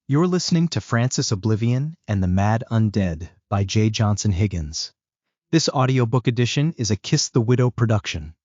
You're listening to Francis Oblivion and the Mad Undead by J. Johnson Higgins. This audiobook edition is a Kiss the Widow production.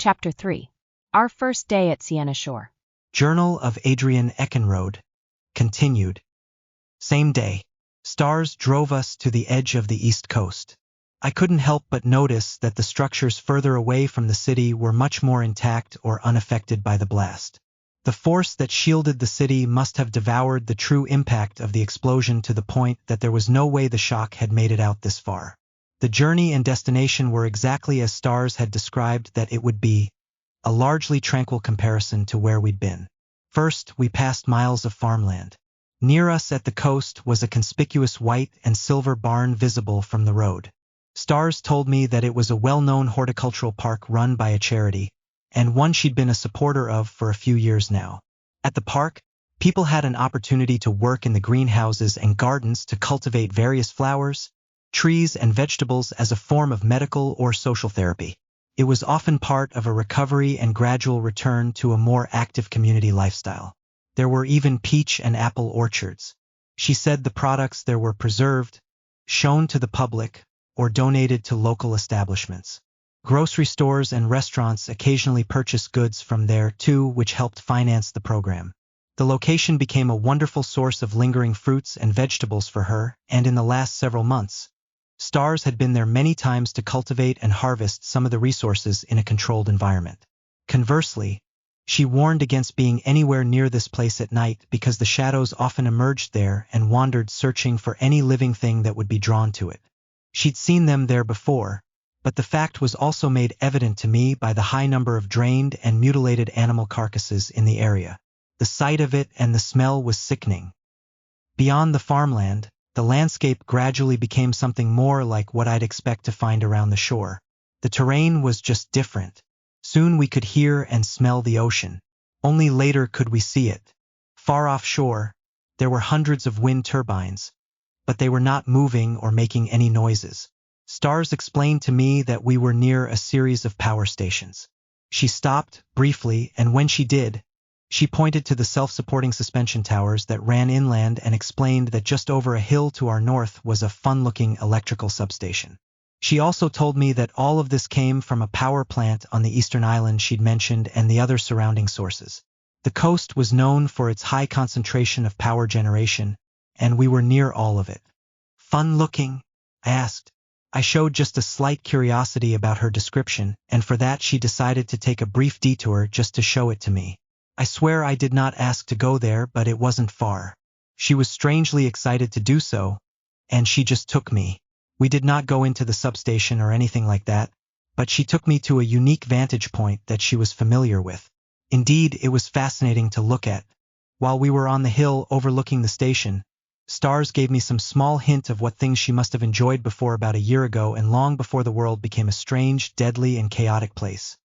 Chapter 3. Our First Day at Sienna Shore. Journal of Adrian Eckenrode. Continued. Same day. Stars drove us to the edge of the east coast. I couldn't help but notice that the structures further away from the city were much more intact or unaffected by the blast. The force that shielded the city must have devoured the true impact of the explosion to the point that there was no way the shock had made it out this far. The journey and destination were exactly as Stars had described that it would be, a largely tranquil comparison to where we'd been. First, we passed miles of farmland. Near us at the coast was a conspicuous white and silver barn visible from the road. Stars told me that it was a well-known horticultural park run by a charity, and one she'd been a supporter of for a few years now. At the park, people had an opportunity to work in the greenhouses and gardens to cultivate various flowers, trees and vegetables as a form of medical or social therapy. It was often part of a recovery and gradual return to a more active community lifestyle. There were even peach and apple orchards. She said the products there were preserved, shown to the public, or donated to local establishments. Grocery stores and restaurants occasionally purchased goods from there too, which helped finance the program. The location became a wonderful source of lingering fruits and vegetables for her, and in the last several months, Stars had been there many times to cultivate and harvest some of the resources in a controlled environment. Conversely, she warned against being anywhere near this place at night because the shadows often emerged there and wandered searching for any living thing that would be drawn to it. She'd seen them there before, but the fact was also made evident to me by the high number of drained and mutilated animal carcasses in the area. The sight of it and the smell was sickening. Beyond the farmland, the landscape gradually became something more like what I'd expect to find around the shore. The terrain was just different. Soon we could hear and smell the ocean. Only later could we see it. Far offshore, there were hundreds of wind turbines, but they were not moving or making any noises. Stars explained to me that we were near a series of power stations. She stopped, briefly, and when she did, she pointed to the self-supporting suspension towers that ran inland and explained that just over a hill to our north was a fun-looking electrical substation. She also told me that all of this came from a power plant on the eastern island she'd mentioned and the other surrounding sources. The coast was known for its high concentration of power generation, and we were near all of it. Fun-looking? I asked. I showed just a slight curiosity about her description, and for that she decided to take a brief detour just to show it to me. I swear I did not ask to go there, but it wasn't far. She was strangely excited to do so, and she just took me. We did not go into the substation or anything like that, but she took me to a unique vantage point that she was familiar with. Indeed, it was fascinating to look at. While we were on the hill overlooking the station, Stars gave me some small hint of what things she must have enjoyed before about a year ago and long before the world became a strange, deadly, and chaotic place.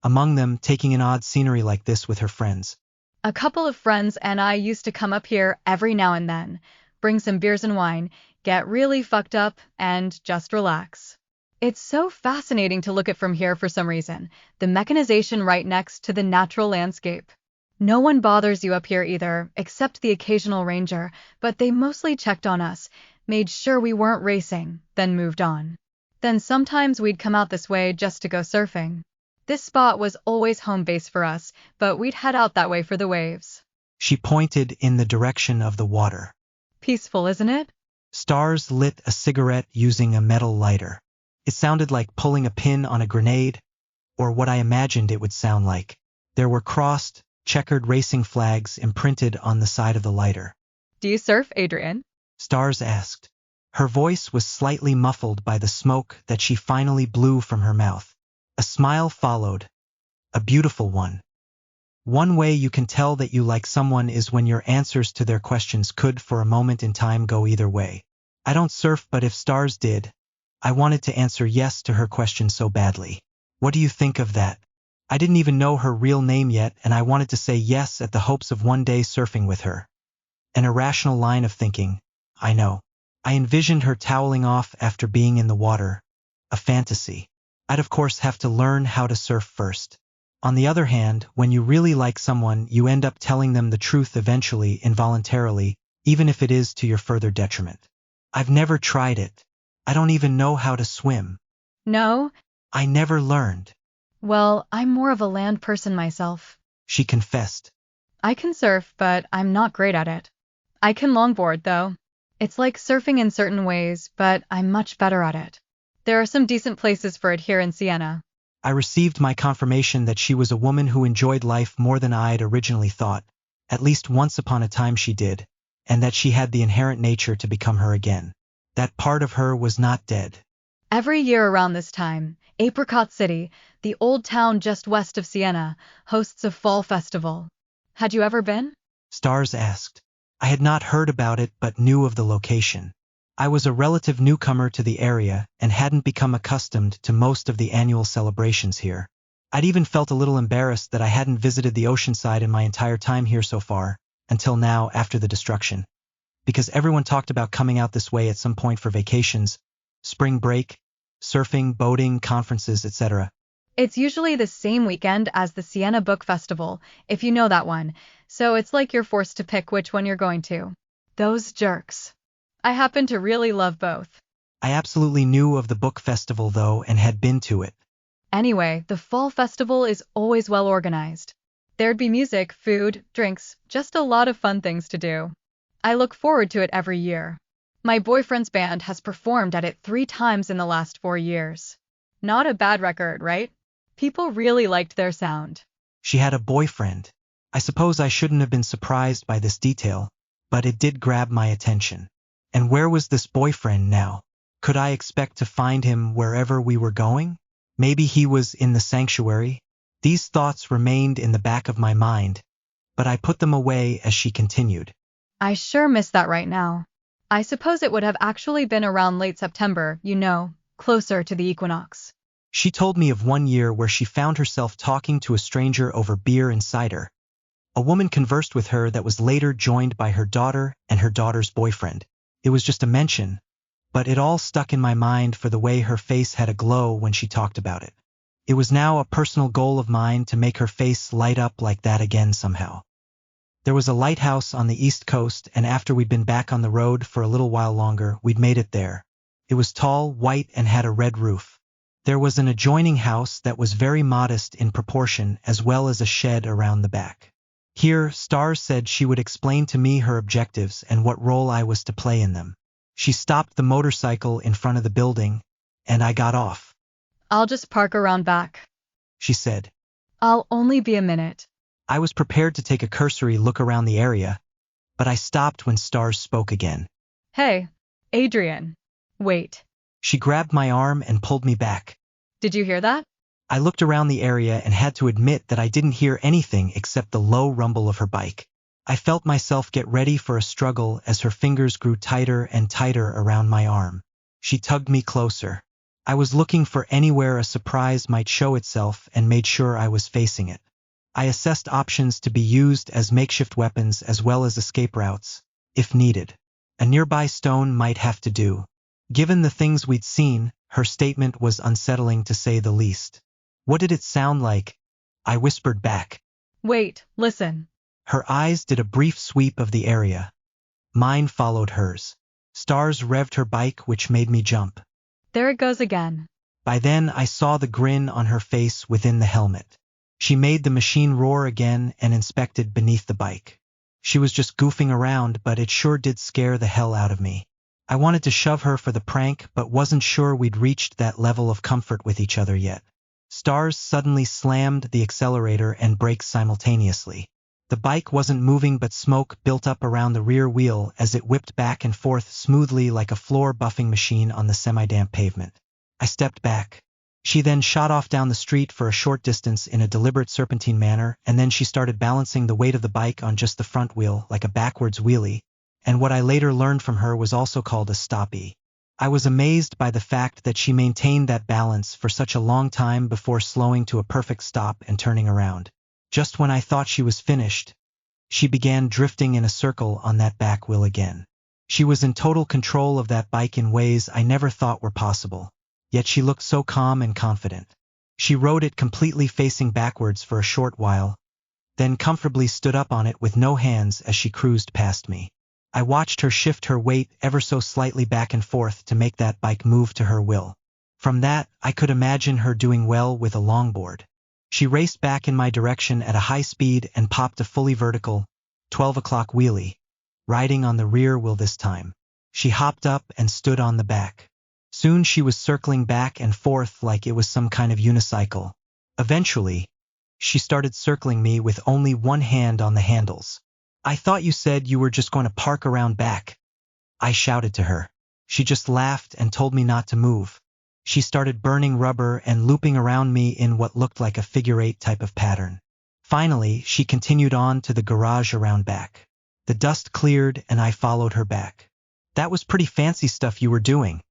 Among them, taking in odd scenery like this with her friends. A couple of friends and I used to come up here every now and then, bring some beers and wine, get really fucked up, and just relax. It's so fascinating to look at from here for some reason, the mechanization right next to the natural landscape. No one bothers you up here either, except the occasional ranger, but they mostly checked on us, made sure we weren't racing, then moved on. Then sometimes we'd come out this way just to go surfing. This spot was always home base for us, but we'd head out that way for the waves. She pointed in the direction of the water. Peaceful, isn't it? Stars lit a cigarette using a metal lighter. It sounded like pulling a pin on a grenade, or what I imagined it would sound like. There were crossed, checkered racing flags imprinted on the side of the lighter. Do you surf, Adrian? Stars asked. Her voice was slightly muffled by the smoke that she finally blew from her mouth. A smile followed, a beautiful one. One way you can tell that you like someone is when your answers to their questions could for a moment in time go either way. I don't surf, but if Stars did, I wanted to answer yes to her question so badly. What do you think of that? I didn't even know her real name yet, and I wanted to say yes at the hopes of one day surfing with her. An irrational line of thinking, I know. I envisioned her toweling off after being in the water. A fantasy. I'd of course have to learn how to surf first. On the other hand, when you really like someone, you end up telling them the truth eventually, involuntarily, even if it is to your further detriment. I've never tried it. I don't even know how to swim. No? I never learned, Well, I'm more of a land person myself. she confessed. I can surf, but I'm not great at it. I can longboard, though. It's like surfing in certain ways, but I'm much better at it. There are some decent places for it here in Siena. I received my confirmation that she was a woman who enjoyed life more than I'd originally thought. At least once upon a time she did, and that she had the inherent nature to become her again. That part of her was not dead. Every year around this time, Apricot City, the old town just west of Siena, hosts a fall festival. Had you ever been? Stars asked. I had not heard about it but knew of the location. I was a relative newcomer to the area and hadn't become accustomed to most of the annual celebrations here. I'd even felt a little embarrassed that I hadn't visited the oceanside in my entire time here so far, until now after the destruction. Because everyone talked about coming out this way at some point for vacations, spring break, surfing, boating, conferences, etc. It's usually the same weekend as the Siena Book Festival, if you know that one, so it's like you're forced to pick which one you're going to. Those jerks. I happen to really love both. I absolutely knew of the book festival though and had been to it. Anyway, the fall festival is always well organized. There'd be music, food, drinks, just a lot of fun things to do. I look forward to it every year. My boyfriend's band has performed at it 3 times in the last 4 years. Not a bad record, right? People really liked their sound. She had a boyfriend. I suppose I shouldn't have been surprised by this detail, but it did grab my attention. And where was this boyfriend now? Could I expect to find him wherever we were going? Maybe he was in the sanctuary? These thoughts remained in the back of my mind, but I put them away as she continued. I sure miss that right now. I suppose it would have actually been around late September, you know, closer to the equinox. She told me of one year where she found herself talking to a stranger over beer and cider. A woman conversed with her that was later joined by her daughter and her daughter's boyfriend. It was just a mention, but it all stuck in my mind for the way her face had a glow when she talked about it. It was now a personal goal of mine to make her face light up like that again somehow. There was a lighthouse on the East Coast, and after we'd been back on the road for a little while longer, we'd made it there. It was tall, white, and had a red roof. There was an adjoining house that was very modest in proportion, as well as a shed around the back. Here, Stars said she would explain to me her objectives and what role I was to play in them. She stopped the motorcycle in front of the building, and I got off. I'll just park around back, She said. I'll only be a minute. I was prepared to take a cursory look around the area, but I stopped when Stars spoke again. Hey, Adrian. Wait. She grabbed my arm and pulled me back. Did you hear that? I looked around the area and had to admit that I didn't hear anything except the low rumble of her bike. I felt myself get ready for a struggle as her fingers grew tighter and tighter around my arm. She tugged me closer. I was looking for anywhere a surprise might show itself and made sure I was facing it. I assessed options to be used as makeshift weapons as well as escape routes, if needed. A nearby stone might have to do. Given the things we'd seen, her statement was unsettling to say the least. What did it sound like? I whispered back. Wait, listen. Her eyes did a brief sweep of the area. Mine followed hers. Stars revved her bike, which made me jump. There it goes again. By then I saw the grin on her face within the helmet. She made the machine roar again and inspected beneath the bike. She was just goofing around, but it sure did scare the hell out of me. I wanted to shove her for the prank, but wasn't sure we'd reached that level of comfort with each other yet. Stars suddenly slammed the accelerator and brakes simultaneously. The bike wasn't moving, but smoke built up around the rear wheel as it whipped back and forth smoothly like a floor buffing machine on the semi-damp pavement. I stepped back. She then shot off down the street for a short distance in a deliberate serpentine manner, and then she started balancing the weight of the bike on just the front wheel like a backwards wheelie, and what I later learned from her was also called a stoppie. I was amazed by the fact that she maintained that balance for such a long time before slowing to a perfect stop and turning around. Just when I thought she was finished, she began drifting in a circle on that back wheel again. She was in total control of that bike in ways I never thought were possible. Yet she looked so calm and confident. She rode it completely facing backwards for a short while, then comfortably stood up on it with no hands as she cruised past me. I watched her shift her weight ever so slightly back and forth to make that bike move to her will. From that, I could imagine her doing well with a longboard. She raced back in my direction at a high speed and popped a fully vertical 12 o'clock wheelie, riding on the rear wheel this time. She hopped up and stood on the back. Soon she was circling back and forth like it was some kind of unicycle. Eventually, she started circling me with only one hand on the handles. "I thought you said you were just going to park around back," I shouted to her. She just laughed and told me not to move. She started burning rubber and looping around me in what looked like a figure-8 type of pattern. Finally, she continued on to the garage around back. The dust cleared and I followed her back. "That was pretty fancy stuff you were doing,"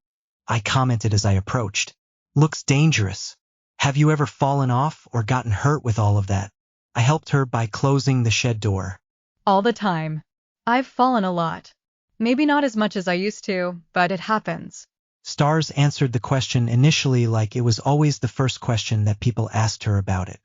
I commented as I approached. "Looks dangerous. Have you ever fallen off or gotten hurt with all of that?" I helped her by closing the shed door. All the time. I've fallen a lot. Maybe not as much as I used to, but it happens. Stars answered the question initially like it was always the first question that people asked her about it.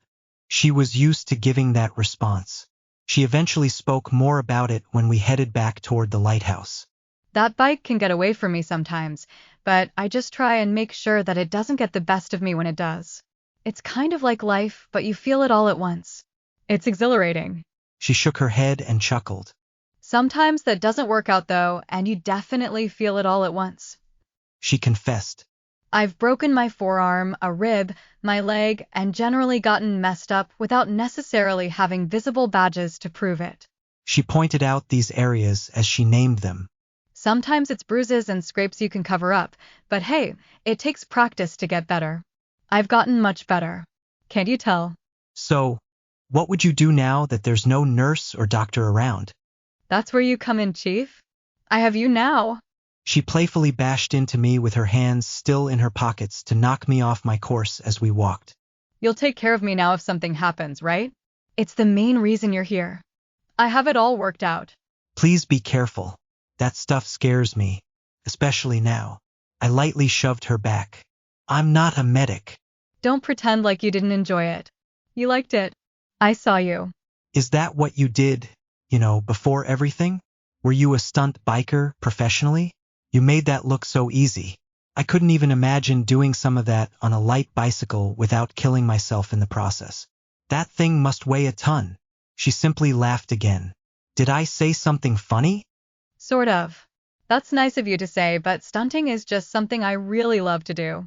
She was used to giving that response. She eventually spoke more about it when we headed back toward the lighthouse. That bike can get away from me sometimes, but I just try and make sure that it doesn't get the best of me when it does. It's kind of like life, but you feel it all at once. It's exhilarating. She shook her head and chuckled. Sometimes that doesn't work out though, and you definitely feel it all at once. She confessed. I've broken my forearm, a rib, my leg, and generally gotten messed up without necessarily having visible badges to prove it. She pointed out these areas as she named them. Sometimes it's bruises and scrapes you can cover up, but hey, it takes practice to get better. I've gotten much better. Can't you tell? So, what would you do now that there's no nurse or doctor around? That's where you come in, Chief. I have you now. She playfully bashed into me with her hands still in her pockets to knock me off my course as we walked. You'll take care of me now if something happens, right? It's the main reason you're here. I have it all worked out. Please be careful. That stuff scares me, especially now. I lightly shoved her back. I'm not a medic. Don't pretend like you didn't enjoy it. You liked it. I saw you. Is that what you did, before everything? Were you a stunt biker professionally? You made that look so easy. I couldn't even imagine doing some of that on a light bicycle without killing myself in the process. That thing must weigh a ton. She simply laughed again. Did I say something funny? Sort of. That's nice of you to say, but stunting is just something I really love to do.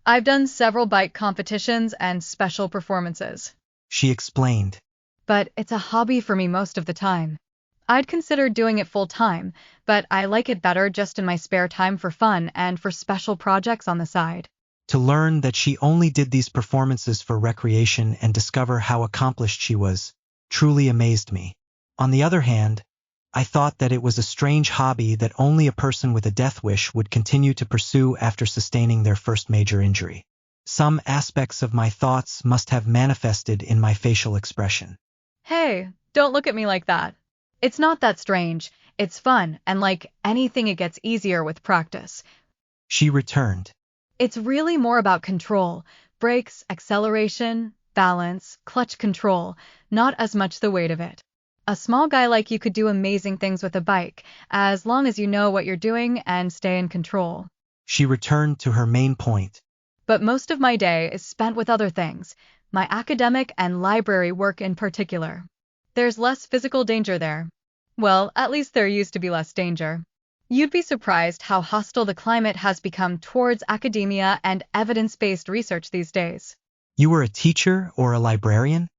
I've done several bike competitions and special performances. She explained. But it's a hobby for me most of the time. I'd consider doing it full time, but I like it better just in my spare time for fun and for special projects on the side. To learn that she only did these performances for recreation and discover how accomplished she was truly amazed me. On the other hand, I thought that it was a strange hobby that only a person with a death wish would continue to pursue after sustaining their first major injury. Some aspects of my thoughts must have manifested in my facial expression. Hey, don't look at me like that. It's not that strange. It's fun, and like anything, it gets easier with practice. She returned. It's really more about control, brakes, acceleration, balance, clutch control, not as much the weight of it. A small guy like you could do amazing things with a bike, as long as you know what you're doing and stay in control. She returned to her main point. But most of my day is spent with other things, my academic and library work in particular. There's less physical danger there. Well, at least there used to be less danger. You'd be surprised how hostile the climate has become towards academia and evidence-based research these days. You were a teacher or a librarian?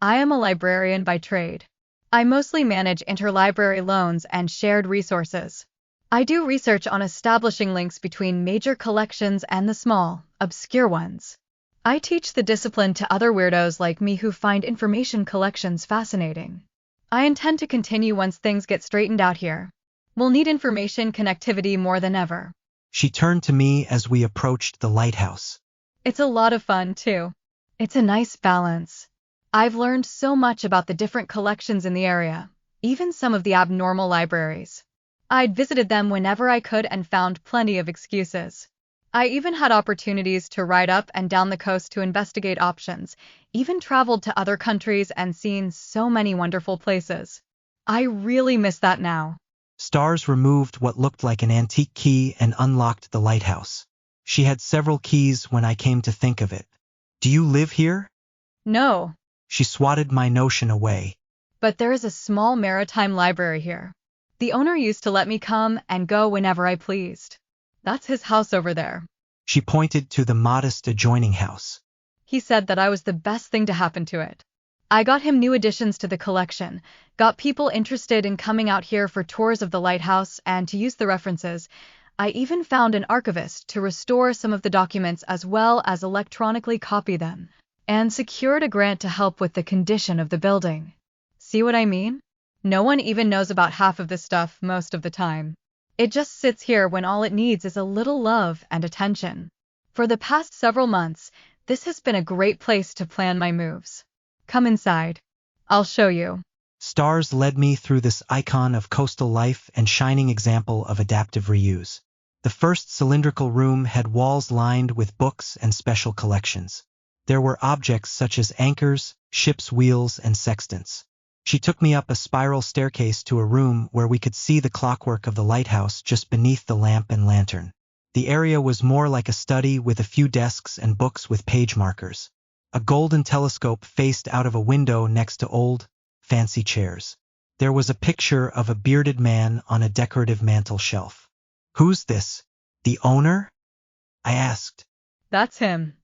I am a librarian by trade. I mostly manage interlibrary loans and shared resources. I do research on establishing links between major collections and the small, obscure ones. I teach the discipline to other weirdos like me who find information collections fascinating. I intend to continue once things get straightened out here. We'll need information connectivity more than ever. She turned to me as we approached the lighthouse. It's a lot of fun, too. It's a nice balance. I've learned so much about the different collections in the area, even some of the abnormal libraries. I'd visited them whenever I could and found plenty of excuses. I even had opportunities to ride up and down the coast to investigate options, even traveled to other countries and seen so many wonderful places. I really miss that now. Stars removed what looked like an antique key and unlocked the lighthouse. She had several keys when I came to think of it. Do you live here? No, She swatted my notion away. but there is a small maritime library here. The owner used to let me come and go whenever I pleased. That's his house over there. She pointed to the modest adjoining house. He said that I was the best thing to happen to it. I got him new additions to the collection, got people interested in coming out here for tours of the lighthouse and to use the references. I even found an archivist to restore some of the documents as well as electronically copy them, and secured a grant to help with the condition of the building. See what I mean? No one even knows about half of this stuff most of the time. It just sits here when all it needs is a little love and attention. For the past several months, this has been a great place to plan my moves. Come inside. I'll show you. Stars led me through this icon of coastal life and shining example of adaptive reuse. The first cylindrical room had walls lined with books and special collections. There were objects such as anchors, ship's wheels, and sextants. She took me up a spiral staircase to a room where we could see the clockwork of the lighthouse just beneath the lamp and lantern. The area was more like a study with a few desks and books with page markers. A golden telescope faced out of a window next to old, fancy chairs. There was a picture of a bearded man on a decorative mantel shelf. Who's this? The owner? I asked. That's him.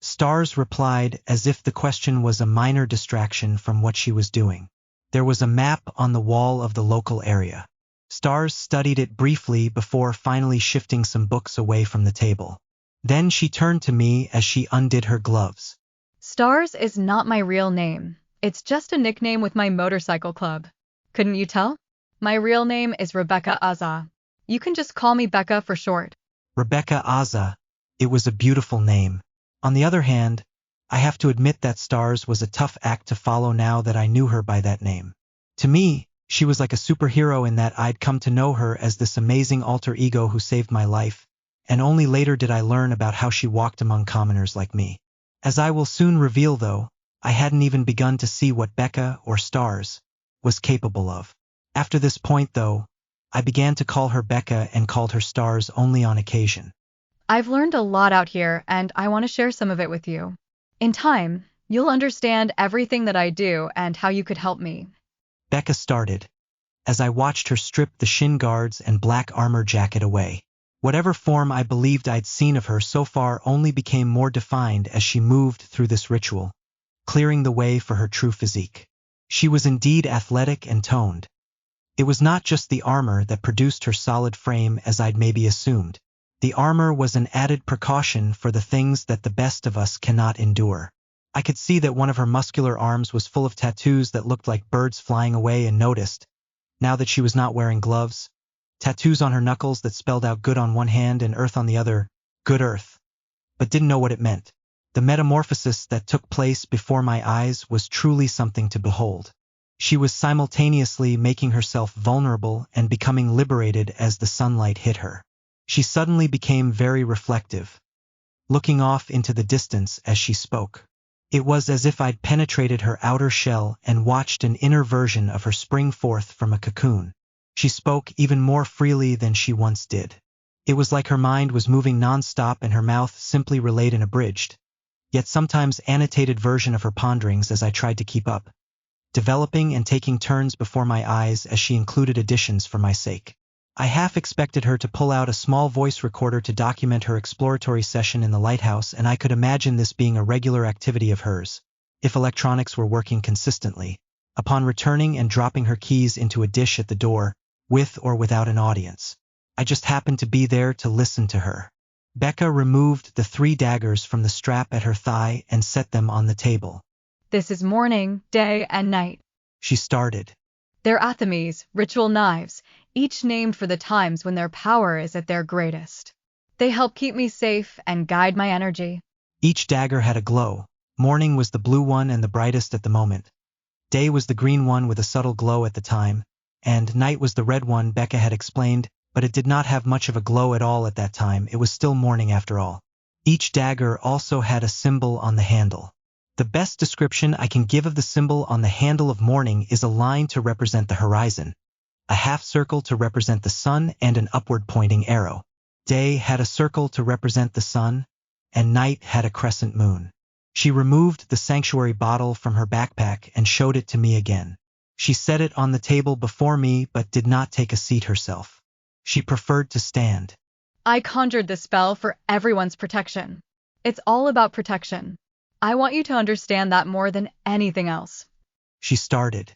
Stars replied as if the question was a minor distraction from what she was doing. There was a map on the wall of the local area. Stars studied it briefly before finally shifting some books away from the table. Then she turned to me as she undid her gloves. Stars is not my real name. It's just a nickname with my motorcycle club. Couldn't you tell? My real name is Rebecca Azza. You can just call me Becca for short. Rebecca Azza. It was a beautiful name. On the other hand, I have to admit that Stars was a tough act to follow now that I knew her by that name. To me, she was like a superhero in that I'd come to know her as this amazing alter ego who saved my life, and only later did I learn about how she walked among commoners like me. As I will soon reveal though, I hadn't even begun to see what Becca, or Stars, was capable of. After this point though, I began to call her Becca and called her Stars only on occasion. I've learned a lot out here, and I want to share some of it with you. In time, you'll understand everything that I do and how you could help me. Becca started, as I watched her strip the shin guards and black armor jacket away. Whatever form I believed I'd seen of her so far only became more defined as she moved through this ritual, clearing the way for her true physique. She was indeed athletic and toned. It was not just the armor that produced her solid frame as I'd maybe assumed. The armor was an added precaution for the things that the best of us cannot endure. I could see that one of her muscular arms was full of tattoos that looked like birds flying away and noticed, now that she was not wearing gloves, tattoos on her knuckles that spelled out good on one hand and earth on the other, good earth, but didn't know what it meant. The metamorphosis that took place before my eyes was truly something to behold. She was simultaneously making herself vulnerable and becoming liberated as the sunlight hit her. She suddenly became very reflective, looking off into the distance as she spoke. It was as if I'd penetrated her outer shell and watched an inner version of her spring forth from a cocoon. She spoke even more freely than she once did. It was like her mind was moving non-stop and her mouth simply relayed an abridged, yet sometimes annotated version of her ponderings as I tried to keep up, developing and taking turns before my eyes as she included additions for my sake. I half expected her to pull out a small voice recorder to document her exploratory session in the lighthouse, and I could imagine this being a regular activity of hers, if electronics were working consistently, upon returning and dropping her keys into a dish at the door, with or without an audience. I just happened to be there to listen to her. Becca removed the 3 daggers from the strap at her thigh and set them on the table. This is morning, day, and night. She started. They're athames, ritual knives, each named for the times when their power is at their greatest. They help keep me safe and guide my energy. Each dagger had a glow. Morning was the blue one and the brightest at the moment. Day was the green one with a subtle glow at the time, and night was the red one, Becca had explained, but it did not have much of a glow at all at that time. It was still morning after all. Each dagger also had a symbol on the handle. The best description I can give of the symbol on the handle of morning is a line to represent the horizon, a half circle to represent the sun, and an upward pointing arrow. Day had a circle to represent the sun, and night had a crescent moon. She removed the sanctuary bottle from her backpack and showed it to me again. She set it on the table before me but did not take a seat herself. She preferred to stand. I conjured this spell for everyone's protection. It's all about protection. I want you to understand that more than anything else. She started.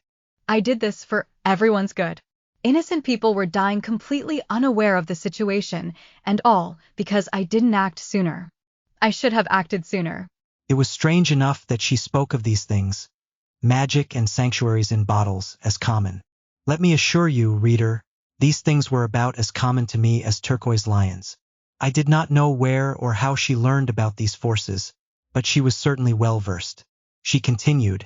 I did this for everyone's good. Innocent people were dying completely unaware of the situation, and all because I didn't act sooner. I should have acted sooner. It was strange enough that she spoke of these things, magic and sanctuaries in bottles, as common. Let me assure you, reader, these things were about as common to me as turquoise lions. I did not know where or how she learned about these forces, but she was certainly well versed. She continued.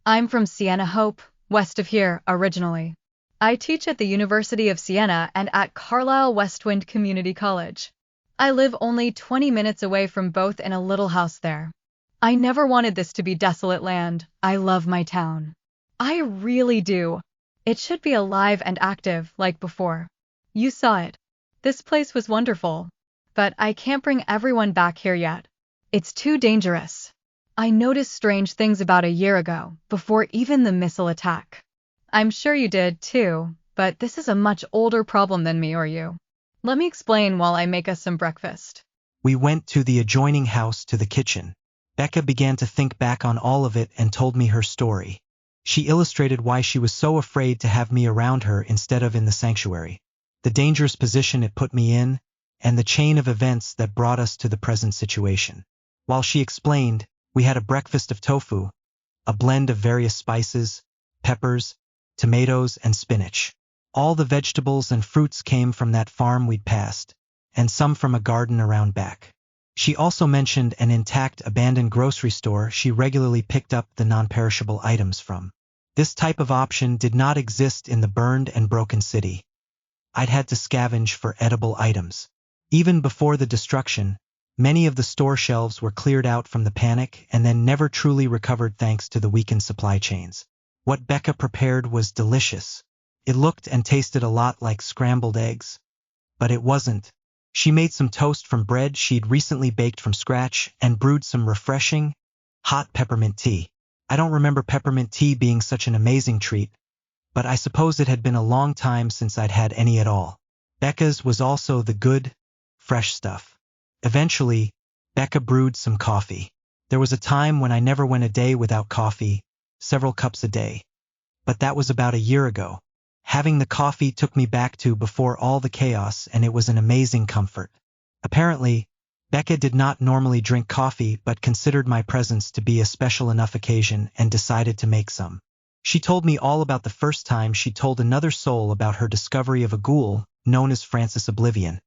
I'm from Siena Hope, west of here, originally. I teach at the University of Siena and at Carlisle Westwind Community College. I live only 20 minutes away from both in a little house there. I never wanted this to be desolate land. I love my town. I really do. It should be alive and active, like before. You saw it. This place was wonderful. But I can't bring everyone back here yet. It's too dangerous. I noticed strange things about a year ago, before even the missile attack. I'm sure you did, too, but this is a much older problem than me or you. Let me explain while I make us some breakfast. We went to the adjoining house to the kitchen. Becca began to think back on all of it and told me her story. She illustrated why she was so afraid to have me around her instead of in the sanctuary, the dangerous position it put me in, and the chain of events that brought us to the present situation. While she explained, we had a breakfast of tofu, a blend of various spices, peppers, tomatoes, and spinach. All the vegetables and fruits came from that farm we'd passed, and some from a garden around back. She also mentioned an intact abandoned grocery store she regularly picked up the non-perishable items from. This type of option did not exist in the burned and broken city. I'd had to scavenge for edible items. Even before the destruction, many of the store shelves were cleared out from the panic and then never truly recovered thanks to the weakened supply chains. What Becca prepared was delicious. It looked and tasted a lot like scrambled eggs, but it wasn't. She made some toast from bread she'd recently baked from scratch and brewed some refreshing, hot peppermint tea. I don't remember peppermint tea being such an amazing treat, but I suppose it had been a long time since I'd had any at all. Becca's was also the good, fresh stuff. Eventually, Becca brewed some coffee. There was a time when I never went a day without coffee, several cups a day. But that was about a year ago. Having the coffee took me back to before all the chaos, and it was an amazing comfort. Apparently, Becca did not normally drink coffee but considered my presence to be a special enough occasion and decided to make some. She told me all about the first time she told another soul about her discovery of a ghoul known as Francis Oblivion,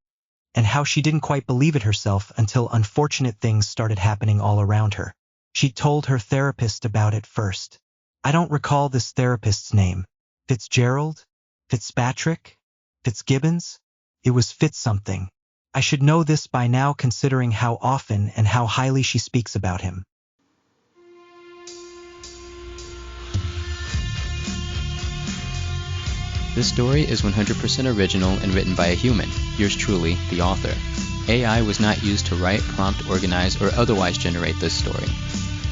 and how she didn't quite believe it herself until unfortunate things started happening all around her. She told her therapist about it first. I don't recall this therapist's name. Fitzgerald? Fitzpatrick? Fitzgibbons? It was Fitz something. I should know this by now considering how often and how highly she speaks about him. This story is 100% original and written by a human, yours truly, the author. AI was not used to write, prompt, organize, or otherwise generate this story.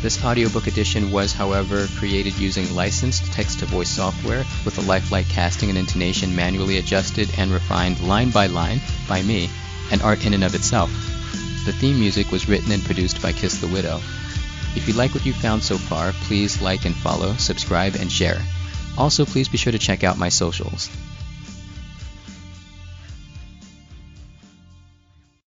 This audiobook edition was, however, created using licensed text-to-voice software with a lifelike casting and intonation manually adjusted and refined line by line by me, and art in and of itself. The theme music was written and produced by Kiss the Widow. If you like what you've found so far, please like and follow, subscribe, and share. Also, please be sure to check out my socials.